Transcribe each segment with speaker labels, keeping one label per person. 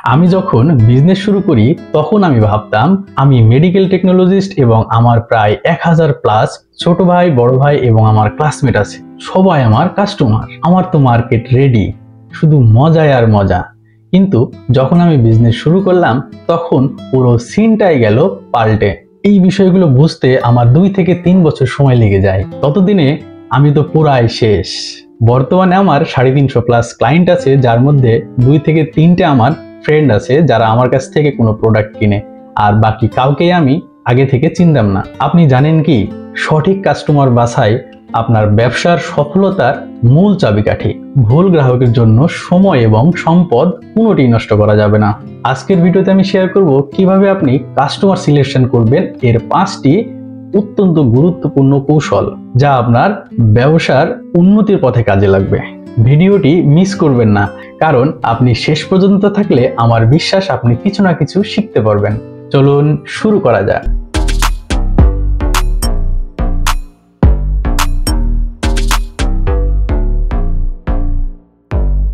Speaker 1: আমি যখন বিজনেস শুরু করি তখন আমি ভাবতাম আমি মেডিকেল টেকনোলজিস্ট এবং আমার প্রায় 1000+ ছোট ভাই, বড় ভাই এবং আমার ক্লাসমেট আছে, সবাই আমার কাস্টমার। আমার তো মার্কেট রেডি, শুধু মজায় আর মজা। কিন্তু যখন আমি বিজনেস শুরু করলাম তখন পুরো সিনটাই গেল পাল্টে। এই বিষয়গুলো বুঝতে আমার 2 থেকে 3 বছর সময় লেগে যায়। ততদিনে আমি তো পুরাই শেষ। বর্তমানে আমার 350+ ক্লায়েন্ট আছে, যার মধ্যে 2 থেকে 3টে আমার ফ্রেন্ড আছে যারা আমার কাছ থেকে কোনো প্রোডাক্ট কিনে, আর বাকি কাউকেই আমি আগে থেকে চিনতাম না। আপনি জানেন কি, সঠিক কাস্টমার বাছাই আপনার ব্যবসার সফলতার মূল চাবিকাঠি। ভুল গ্রাহকের জন্য সময় এবং সম্পদ কোনোটি নষ্ট করা যাবে না। আজকের ভিডিওতে আমি শেয়ার করব কিভাবে আপনি কাস্টমার সিলেকশন করবেন, এর 5টি অত্যন্ত গুরুত্বপূর্ণ কৌশল যা আপনার ব্যবসার উন্নতির পথে কাজে লাগবে। ভিডিওটি মিস করবেন না, কারণ আপনি শেষ পর্যন্ত থাকলে আমার বিশ্বাস আপনি কিছু না কিছু শিখতে পারবেন। চলুন শুরু করা যাক।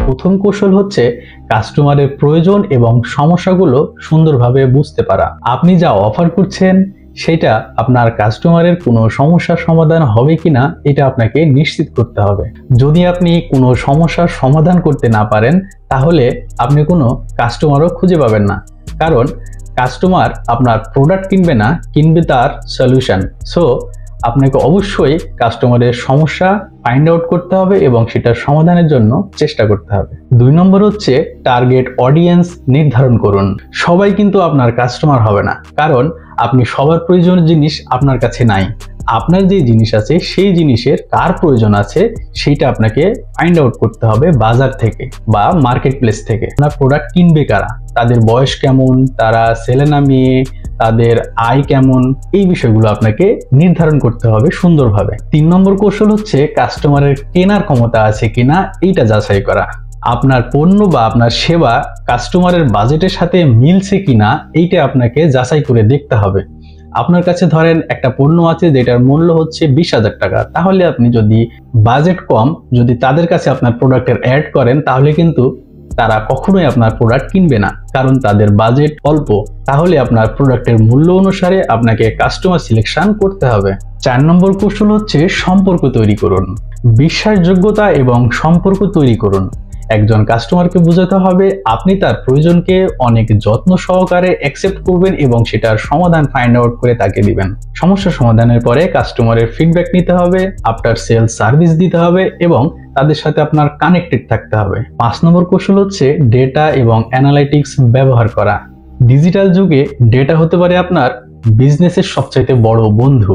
Speaker 1: প্রথম কৌশল হচ্ছে কাস্টমারের প্রয়োজন এবং সমস্যাগুলো সুন্দরভাবে বুঝতে পারা। আপনি যা অফার করছেন সেটা আপনার কাস্টমারের কোনো সমস্যার সমাধান হবে কিনা এটা আপনাকে নিশ্চিত করতে হবে। যদি আপনি কোনো সমস্যার সমাধান করতে না পারেন তাহলে আপনি কোনো কাস্টমারও খুঁজে পাবেন না, কারণ কাস্টমার আপনার প্রোডাক্ট কিনবে না, কিনবে তার সলিউশন। সো আপনাকে অবশ্যই কাস্টমারের সমস্যা ফাইন্ড আউট করতে হবে এবং সেটার সমাধানের জন্য চেষ্টা করতে হবে। 2 নম্বর হচ্ছে টার্গেট অডিয়েন্স নির্ধারণ করুন। সবাই কিন্তু আপনার কাস্টমার হবে না, কারণ আপনি সবার প্রয়োজনীয় জিনিস আপনার কাছে নাই। আপনার যে জিনিস আছে সেই জিনিসের কার প্রয়োজন আছে সেটা আপনাকে ফাইন্ড আউট করতে হবে বাজার থেকে বা মার্কেট প্লেস থেকে। আপনার প্রোডাক্ট কিনবে কারা, তাদের বয়স কেমন, তারা ছেলে না মেয়ে, তাদের আয় কেমন, এই বিষয়গুলো আপনাকে নির্ধারণ করতে হবে সুন্দরভাবে। 3 নম্বর কৌশল হচ্ছে কাস্টমারের কেনার ক্ষমতা আছে কিনা এইটা যাচাই করা। আপনার পণ্য বা আপনার সেবা কাস্টমারের বাজেটের সাথে মিলছে কিনা এইটা আপনাকে যাচাই করে দেখতে হবে। আপনার কাছে ধরেন একটা পণ্য আছে যেটার মূল্য হচ্ছে 20,000 টাকা, তাহলে আপনি যদি বাজেট কম, যদি তাদের কাছে আপনার প্রোডাক্টের অ্যাড করেন তাহলে কিন্তু তারা কখনোই আপনার প্রোডাক্ট কিনবে না, কারণ তাদের বাজেট অল্প। তাহলে আপনার প্রোডাক্টের মূল্য অনুসারে আপনাকে কাস্টমার সিলেকশন করতে হবে। 4 নম্বর কৌশল হচ্ছে সম্পর্ক তৈরি করুন। বিশ্বাসযোগ্যতা এবং সম্পর্ক তৈরি করুন। একজন কাস্টমারকে বোঝাতে হবে আপনি তার প্রয়োজনকে অনেক যত্ন সহকারে অ্যাকসেপ্ট করবেন এবং সেটার সমাধান ফাইন্ড আউট করে তাকে দিবেন। সমস্যা সমাধানের পরে কাস্টমারের ফিডব্যাক নিতে হবে, আফটার সেল সার্ভিস দিতে হবে এবং তাদের সাথে আপনার কানেক্টেড থাকতে হবে। 5 নম্বর কৌশল হচ্ছে ডেটা এবং অ্যানালাইটিক্স ব্যবহার করা। ডিজিটাল যুগে ডেটা হতে পারে আপনার বিজনেসের সবচাইতে বড় বন্ধু।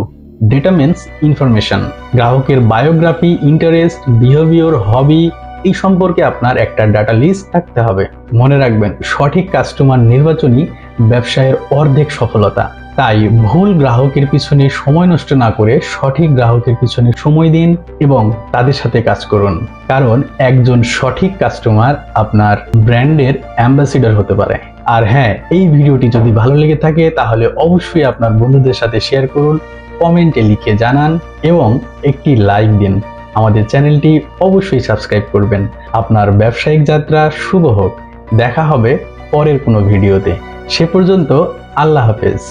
Speaker 1: Data means information. গ্রাহকের বায়োগ্রাফি, ইন্টারেস্ট, বিহেভিয়ার, হবি, এই সম্পর্কে আপনার একটা ডাটা লিস্ট থাকতে হবে। মনে রাখবেন, সঠিক কাস্টমার নির্বাচনই ব্যবসায়ের অর্ধেক সফলতা। তাই ভুল গ্রাহকের পিছনে সময় নষ্ট না করে সঠিক গ্রাহকের পিছনে সময় দিন এবং তাদের সাথে কাজ করুন, কারণ একজন সঠিক কাস্টমার আপনার ব্র্যান্ডের অ্যাম্বাসিডর হতে পারে। আর হ্যাঁ, এই ভিডিওটি যদি ভালো লেগে থাকে তাহলে অবশ্যই আপনার বন্ধুদের সাথে শেয়ার করুন, কমেন্টে লিখে জানান এবং একটি লাইক দিন। আমাদের চ্যানেলটি অবশ্যই সাবস্ক্রাইব করবেন। আপনার ব্যবসায়িক যাত্রা শুভ হোক। দেখা হবে পরের কোনো ভিডিওতে। সে পর্যন্ত আল্লাহ হাফেজ।